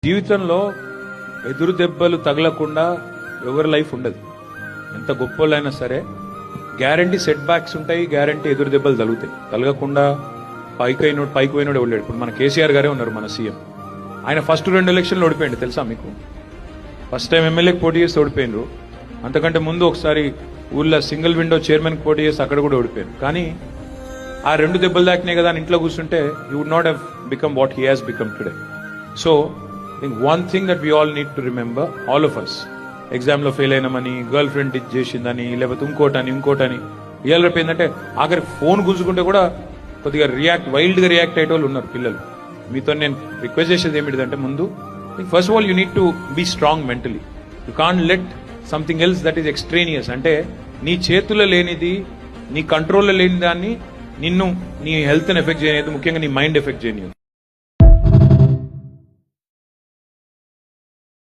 జీవితంలో ఎదురు దెబ్బలు తగలకుండా ఎవరి లైఫ్ ఉండదు. ఎంత గొప్పలైనా సరే గ్యారంటీ సెట్ బ్యాక్స్ ఉంటాయి, గ్యారంటీ ఎదురు దెబ్బలు తగులుతాయి. తగలకుండా పైకి పోయినోడు వెళ్ళాడు. ఇప్పుడు మన కేసీఆర్ గారే ఉన్నారు మన సీఎం. ఆయన ఫస్ట్ 2 ఎలక్షన్లు ఓడిపోయింది తెలుసా మీకు? ఫస్ట్ టైం ఎమ్మెల్యేకి పోటీ చేసి ఓడిపోయినరు. అంతకంటే ముందు ఒకసారి ఊళ్ళో సింగిల్ విండో చైర్మన్కి పోటీ చేసి అక్కడ కూడా ఓడిపోయారు. కానీ ఆ 2 దెబ్బలు దాకినాయి కదా అని ఇంట్లో కూర్చుంటే you would not have become what he has become today. So one thing that we all need to remember, all of us, exam లో ఫెయిల్ అయినామని, గర్ల్ ఫ్రెండ్ ఇది చేసిందని, లేకపోతే ఇంకోటని ఇవాళ రేపు ఏంటంటే ఆఖరి ఫోన్ గుంజుకుంటే కూడా కొద్దిగా వైల్డ్ గా రియాక్ట్ అయ్యే వాళ్ళు ఉన్నారు పిల్లలు. మీతో నేను రిక్వెస్ట్ చేసేది ఏమిటంటే, ముందు first of all you need to be strong mentally. You can't let something else that is extraneous, అంటే నీ చేతుల్లో లేనిది, నీ కంట్రోల్లో లేని దాన్ని నీ హెల్త్ ఎఫెక్ట్ చేయలేదు, ముఖ్యంగా నీ మైండ్ ఎఫెక్ట్ చేయలేదు.